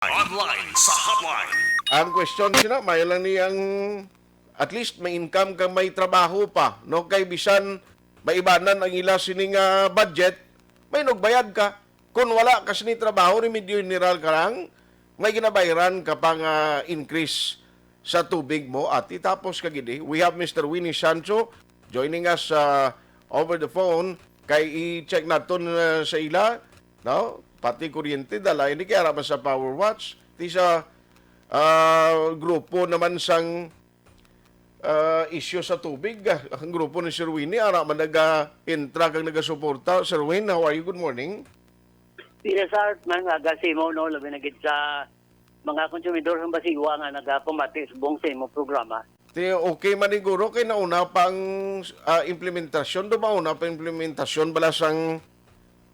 Online sa Hotline. Ang question sina, may lang niyang at least may income kang may trabaho pa. No? Kay bisan maibanan ang ila sining budget, may nagbayad ka. Kung wala ka sini trabaho, remedyo general ka lang, may ginabayaran ka pang increase sa tubig mo at itapos ka gidi. We have Mr. Winnie Sancho joining us over the phone kay i-check natin sa ila, no? Pati kuryente dala ini kaya raman sa Power Watch ti sa grupo naman sang issue sa tubig. Ang grupo ni Sir Winnie ara man naga-intra kang naga-suporta. Sir Win, how are you? Good morning. Yes, sir. Mga gasimo, no, labi na gid sa mga konsumidor ng basiwa nga nagapumati sa buong sa programa. Ti okay man siguro kay nauna pang implementasyon do mauna pa implementasyon bala sang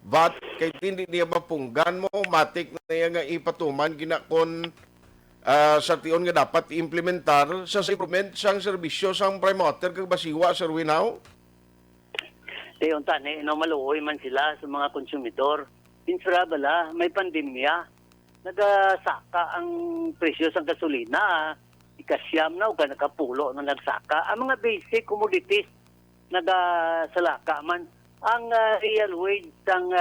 VAT kay hindi niya mapunggan mo matik na niya nga ipatuman ginakon sa tion nga dapat implementar sa implement sang serbisyo sang prime water kag basiwa Sir Winaw. Dayon tani no maluoy man sila sa mga konsumidor. Pinsura bala may pandemya. Nagasaka ang presyo sa gasolina. Ikasyam na o nakapulo na nagsaka. Ang mga basic commodities nagasalaka man. Ang real wage ng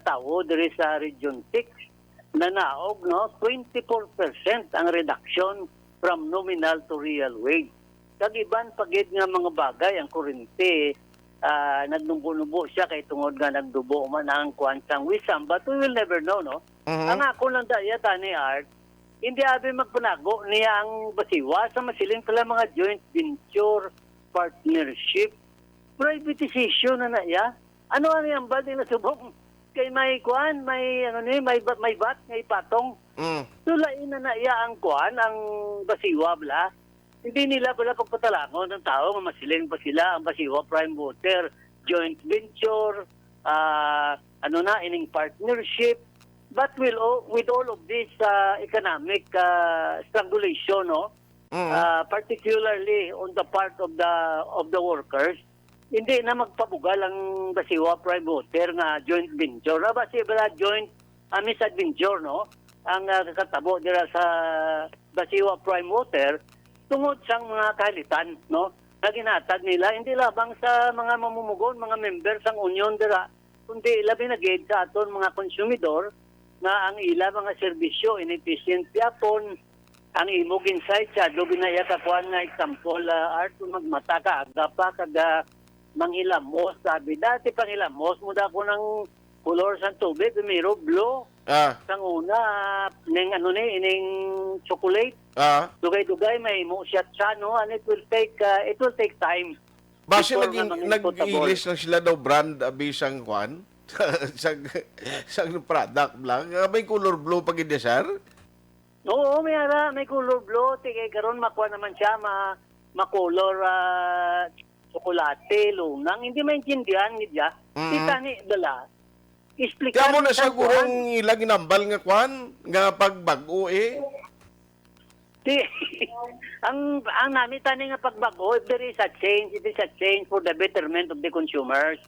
tao diri sa Region 6 na naog, no, 24% ang reduction from nominal to real wage. Kagiban pagid nga mga bagay, ang kurente, nagnubo-nubo siya kay tungod nga nagdubo man ang kwansang wisam, but we will never know, no? Ang ako lang daya tani Art, hindi abi magpanago niya ang basiwa sa masilin pala mga joint venture partnership privatization na ya. Ano ang bali na subok kay may kuan, may ano ni, may bat, may patong. Sulain na ya ang kuan, ang basiwa bla. Hindi nila pala pagpatalangon ng tao, masiling pa sila ang basiwa prime water, joint venture, ining partnership. But with all of this economic strangulation, no, particularly on the part of the workers, hindi na magpabugal ang basiwa prime water nga joint venture. Basi bala joint misadventure, no, ang kakatabo dira sa basiwa prime water tungod sang mga kahalitan, no, na ginatag nila hindi labang sa mga mamumugon, mga members sang union dira, kundi labi na gid sa aton mga konsumidor nga ang ila mga serbisyo inefficient yapon ang imog insight sa do binaya ka kuan nga example Art magmata ka aga pa kada manghilamos sabi dati panghilamos mo da ko ng color sa tubig miro blue sang una ning ano ni ining chocolate dugay-dugay may mo siya no, and it will take time Base nag-ilis lang sila daw brand bisang kwan sang product lang. May color blue pag sir? Oo, may color blue. Tigay karon makuha naman siya ma-color tsokolate, lunang. Hindi maintindihan niya. Kita ni dala. Explican. Kaya mo na siya kurang ilang ginambal nga kwan nga pagbago ang namin tani nga pagbago, if there is a change, it is a change for the betterment of the consumers.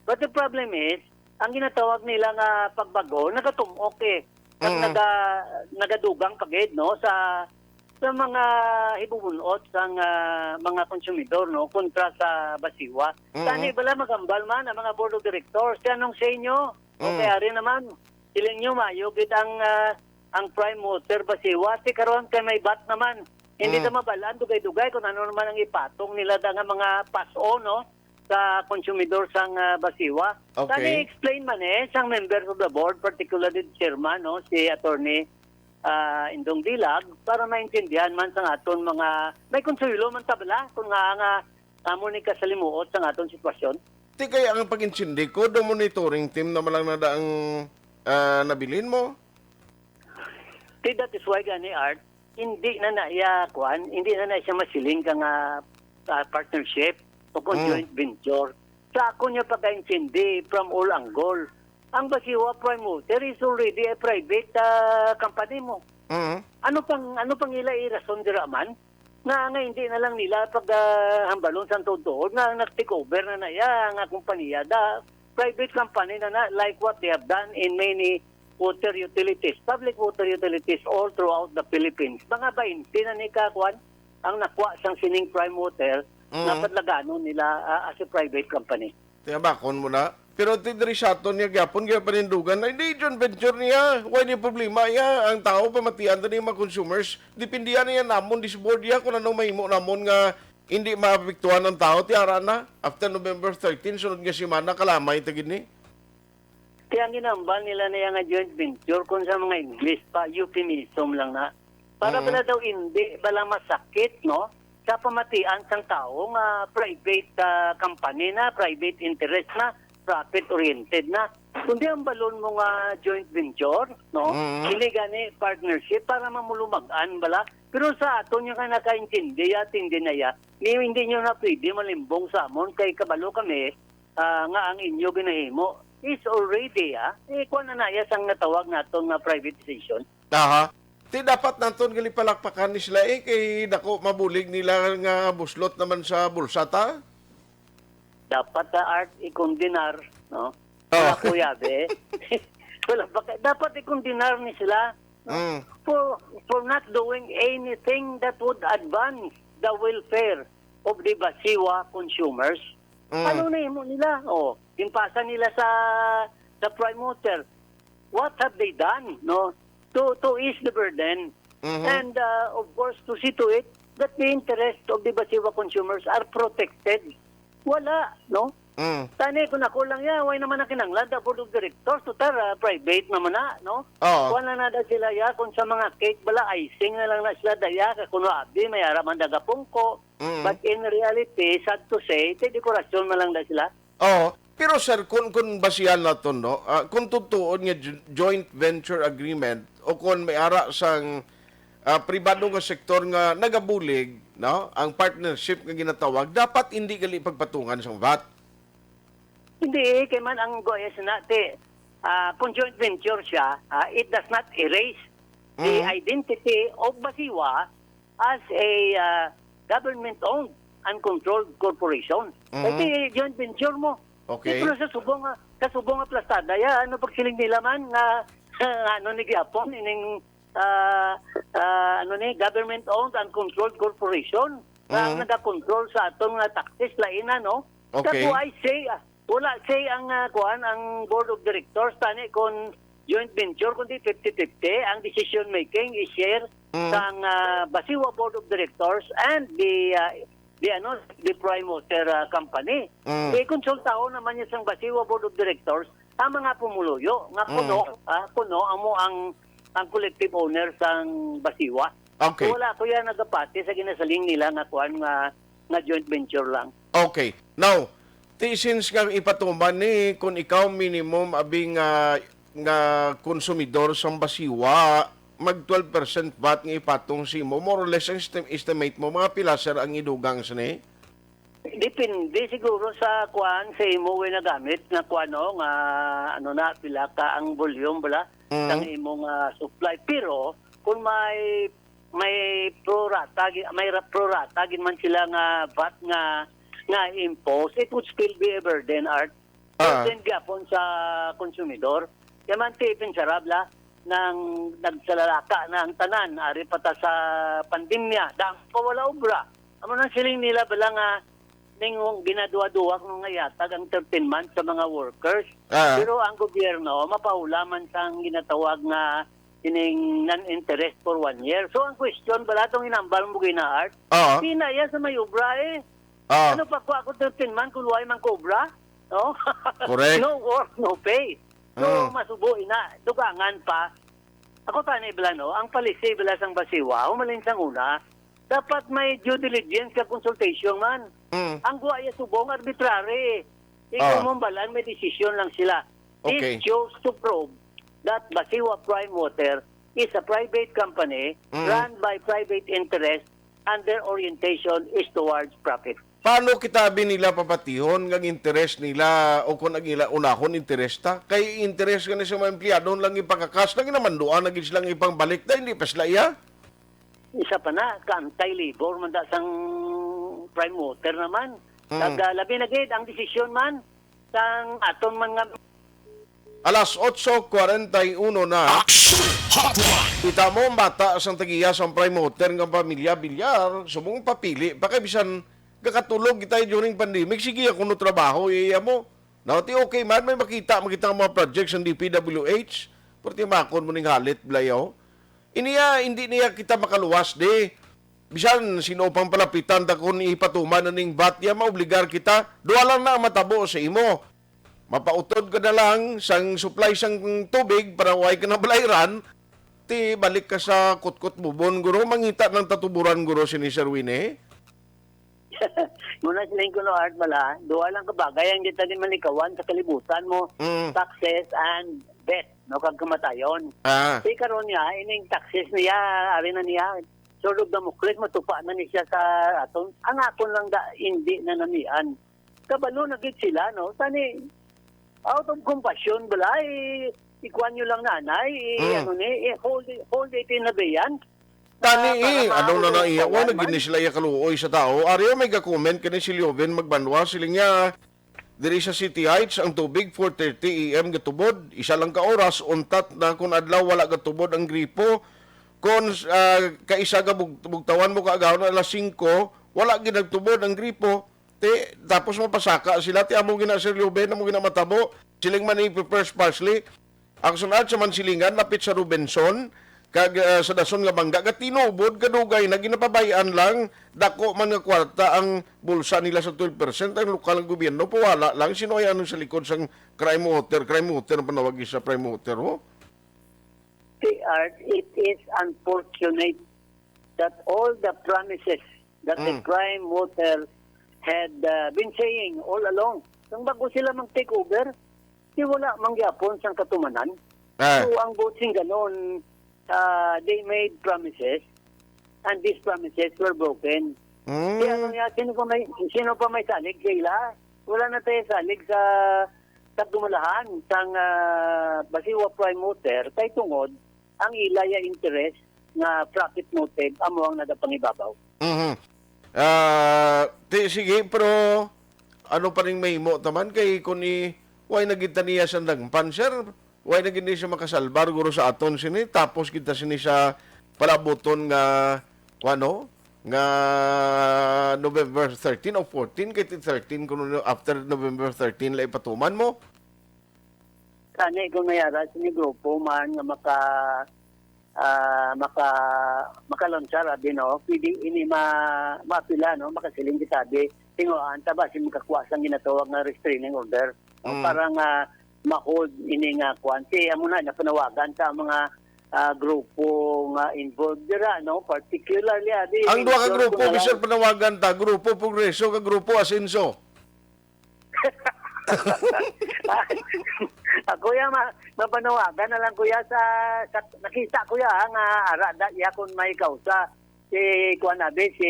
But the problem is, ang ginatawag nila nga pagbago, nagatumok nagadugang pagid, no, sa mga hibubunot sang mga konsumidor, no, kontra sa basiwa. Tani bala magambal man ang mga board of directors, anong sa inyo? O kaya rin naman, siling nyo mayugit ang prime water basiwa, ti karon kay may bat naman. Hindi na mabalaan, dugay-dugay kung ano naman ang ipatong nila nga mga paso, no, sa konsumidor sang basiwa. Okay. Tani explain man sang members of the board, particularly the chairman, no, si Attorney Indong Dilag, para maintindihan man sang aton mga may konsuelo man tabla kung nga amo ni kasalimuot sang aton sitwasyon. Di kaya ang pag-insindi ko, the monitoring team naman lang na daang nabilin mo? That is why gani Art, hindi na siya masiling ka nga partnership o joint venture. Sa ako niya pagka-insindi from all angle. Ang basiwa prime water is already a private company mo. Ano pang ila irason dira man? Nga hindi na lang nila pag hambalon sa tutuod na nag-take over na iya nga kumpanya da private company na like what they have done in many water utilities, public water utilities all throughout the Philippines. Mga 20 na ni Kakwan ang nakuha sang sining prime water na padlagano nila as a private company. Tiyabakon mo na. Pero tidri sa aton niya gyapon kaya panindugan na hindi joint venture niya. Why ni problema niya? Ang tao pamatian din mga consumers. Dipindihan niya namon disboard niya kung anong mahimo namon nga hindi maapektuhan ng tao. Tiara na. After November 13, sunod nga simana, kalamay tagin ni. Kaya ang ginambal nila na yung joint venture kung sa mga English pa, euphemism lang na. Para pala daw hindi, bala masakit, no? Sa pamatian sang tao nga private company na, private interest na, profit-oriented na. Kundi ang balon mo nga joint venture, no? Hindi gani partnership para mamulumagan bala. Pero sa aton yung nakaintindi at hindi na ya, hindi nyo na pwede malimbong sa amon kay kabalo kami nga ang inyo ginahimo is already, kung nanayas ang natawag naton nga privatization. Aha. Ti dapat naton gali palakpakan ni sila kay dako mabulig nila nga buslot naman sa bulsa ta. Dapat art ikondinar, no? Oh. Kuya be. Wala dapat ikondinar ni sila for not doing anything that would advance the welfare of the Basiwa consumers. Ano na imo nila? Impasa nila sa prime water. What have they done, no? To ease the burden and of course to see to it that the interest of the Basiwa consumers are protected. Wala, no? Tani kung ako lang yan, way naman na kinanglan, the board of directors, tutar, private naman na, no? Wala na da sila ya, kung sa mga cake, bala, icing na lang na sila daya, kuno abi, may araman dagapungko. But in reality, sad to say, dekorasyon na lang da sila. Pero sir, kung basihan na to, no? Kung tutuon nga joint venture agreement, o kung may ara sang pribado nga sektor nga nagabulig, no? Ang partnership nga ginatawag, dapat hindi gali pagpatungan sa VAT. Hindi, kaya man ang goyes natin, kung joint venture siya, it does not erase the identity of Basiwa as a government-owned and controlled corporation. Kasi joint venture mo. Okay. Pero sa subong nga plastada, ano pagsiling nila man, ano ni Gapon, ining government-owned and controlled corporation, na nag-control sa atong taxes laina, no? Okay. Kasi I say, wala say ang ang board of directors tani kon joint venture kundi 50-50 ang decision making is share sang Basiwa board of directors and the prime water company. Konsultaho naman niya sang Basiwa board of directors ang mga pumuluyo nga kuno amo ang collective owner sang Basiwa. Okay. So, wala ko yan nagapati sa ginasaling nila nga nga joint venture lang. Okay. Now, since nga ipatuman ni kung ikaw minimum abing nga konsumidor sa Basiwa, mag 12% VAT nga ipatong si mo, more or less ang estimate mo, mga pila sir ang idugang sa ni? Depende siguro sa sa imo na gamit nga nga pila ka ang volume bala sang imong supply. Pero kung may prorata gin man sila nga VAT nga impose, it would still be a burden, Art. Burden gapon sa konsumidor. Kaya man tipin sarabla nang nagsalalaka na ang tanan, ari pata sa pandemya, dang wala obra. Amo nang siling nila bala nga ningong ginadua-duwa ng yatag ang 13 months sa mga workers. Pero ang gobyerno, mapahulaman sang ginatawag nga ining non-interest for 1 year. So ang question, bala itong inambal mo gina, Art, pinaya sa may obra Ano pa ako 13 man kung luway man cobra? No? Correct. No work, no pay. So, masubo ina. Dugangan pa. Ako tanay bala, no? Ang palisi bala sang Basiwa, umalin sang una, dapat may due diligence ka consultation man. Ang guaya subong arbitrary. Ikaw mong balan, may decision lang sila. Okay. This shows to prove that Basiwa Prime Water is a private company run by private interest and their orientation is towards profit. Paano kita nila papatihon ng interest nila o kung nagila unahon interest ta? Kay interest ka na sa mga empleyado lang ipakakas lang naman doon naging silang ipangbalik na hindi pa sila iya? Isa pa na, ka-anti-labor man sang prime water naman. Labi na gid ang desisyon man sang aton mga Alas 8:41 na. Aksyon Hotline. Kita mo ang bata sang tagiya sang promoter ng pamilya bilyar, sumong papili, baka bisan kakatulog kita during pandemic, sige ako no trabaho, iya mo. Nauti okay man, may makita ang mga projects ng DPWH, pwede makon mo ning halit, blayaw. Iniya, hindi niya kita makaluwas, de. Bisan, sino pang palapitan, takon ipatuman na ning batya, maobligar kita, duwa lang na matabo sa imo. Mapautod ka na lang sang supply sang tubig para huwag ka na balayran, ti balik ka sa kutkot bubon, guro, mangita ng tatuburan, guro, si Sir Winnie. Muna silang kuno art mala, duwa lang kabagay ang dito ni malikawan sa kalibutan mo, taxes and debt, no, kag kamatayon. Si karon niya, ining taxes niya, ari na niya, sort of damuklis, matupa na niya sa aton. Ang aton lang da, hindi na namian. Kabalo na gid sila, no, tani, out of compassion bala, ikuan nyo lang nanay, hold it in na ba yan? Tani ano na iya, wala gini sila iya kaluoy sa tao. Ariyo may ga-comment kani si Lioven magbanwa sila niya diri sa City Heights ang tubig 4:30 AM gatubod, isa lang ka oras untat na kun adlaw wala gatubod ang gripo. Kun kaisa ga bugtawan mo kaagahon na alas 5, wala ginagtubod ang gripo. Tapos mapasaka sila ti amo gina Sir Lioven amo gina matabo. Siling man i-prepare parsley. Ang sunod sa Mansilingan lapit sa Robinson kag sa dason nga bangga gatinubod kadugay na ginapabayaan lang dako man nga kwarta ang bulsa nila sa 12% ang lokal ng gobyerno wala lang sino ay anong sa likod sang crime water ang panawag sa crime water ho. Art, it is unfortunate that all the promises that the crime water had been saying all along nang bago sila mag-take over wala mangyapon sang katumanan. So ang voting ganon they made promises and these promises were broken. Kaya ano niya, sino pa may salig sila? Wala na tayo salig sa dumalahan sang basiwa prime motor kay tungod ang ilaya interest na profit motive amo ang nadapangibabaw. Sige, pero ano pa rin may mo taman kay kuni why nagita niya sa nagpan, sir? Why na gini siya makasalbar guro sa aton sini tapos kita sini sa palabuton nga nga November 13 o 14 kay 13 kuno after November 13 la ipatuman mo. Kani kung mayara sini grupo man nga makalonsar abi no pwede ini mapila no makasiling kitabi tingoan taba si makakuwasang ginatawag nga restraining order parang ma-hold ini nga kwanti amo na panawagan sa mga grupo nga involved dira no particularly ang duha ka grupo bisan panawagan ta grupo Progreso ka grupo Asenso. Kuya mapanawagan na lang kuya sa nakita kuya nga ara da ya kun may kausa si kuan abi si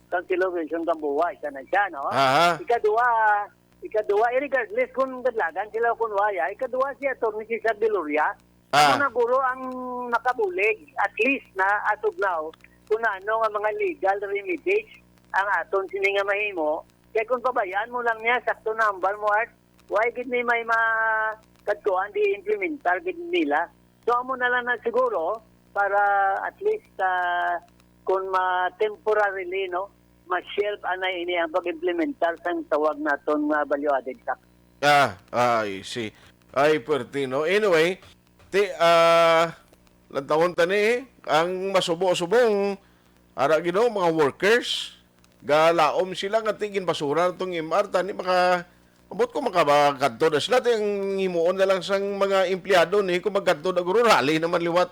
Councilor Wilson Gamboa isa na siya no. Ikaduwa, regardless kung gadlagan sila kung waya, ikaduwa si Atty. Cesar de Loria, ano na guro ang nakabulig, at least na as of now, kung ano nga mga legal remedies ang aton sininga mahimo, kaya kung pabayaan mo lang niya, sakto number mo art, why gid ni may makadkuhan di implementar gid nila. So amo na lang na siguro, para at least kung temporarily, no, ma-shelf anay ini ang pag-implementar sang tawag naton nga value-added tax. I see. Ay, pertino. Anyway, lantawon tani, ang masubo-subong, ara gino, mga workers, galaom sila nga tigin basura itong MR, tani abot ko makabagkadto na sila, ang himuon na lang sang mga empleyado ni, kung magkadto na guro, rally naman liwat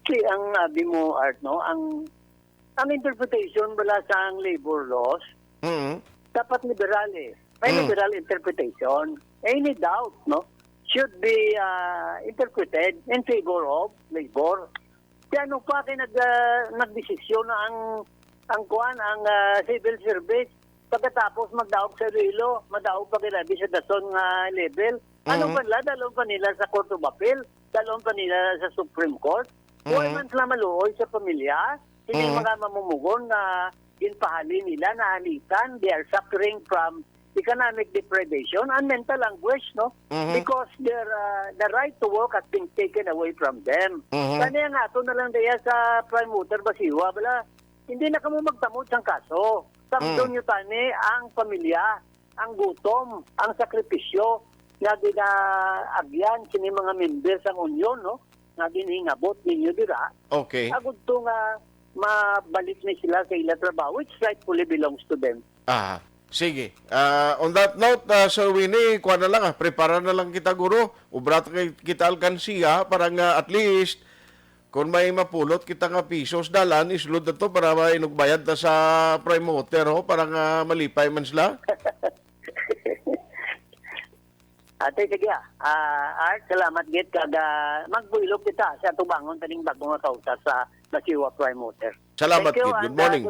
ang abi mo, Art, no, ang interpretation bala sa ang labor laws, dapat liberal May liberal interpretation. Any doubt, no, should be interpreted in favor of labor. Kaya ano pa kayo nagdesisyon na ang civil service pagkatapos magdaog sa relo, madaog pa kila sa dason nga level. Ano pa nila? Dalawang pa nila sa Court of Appeal, dalawang pa nila sa Supreme Court. Huwag man sila maluoy sa pamilya. Hindi mga mamumugon na ginpahali nila na halitan. They are suffering from the economic deprivation and mental anguish, no? Because the right to work has been taken away from them. Kanya nga, ito na lang daya sa prime mover basiwa, bala, hindi na kamo magtamod sang kaso. Samdon nyo tani ang pamilya, ang gutom, ang sakripisyo, na agyan sini mga members ang union, no? Na dinhingabot ninyo dira. Okay. Agud to nga mabalik na sila sa ila trabaho, which rightfully belongs to them. Sige. On that note, Sir Winnie, kuha na lang, prepara na lang kita, guro. Ubrat kita alkansiya para nga at least kung may mapulot kita nga pisos dalan, isulod na to para mainugbayad ta sa prime motor, ho, para nga malipay man sila. Ate, sige Art, salamat git kada magbuilog kita sa tubangon taning bagong kauta sa Basiwa Prime Motor. Salamat, Thank you, Kid. Good and, morning.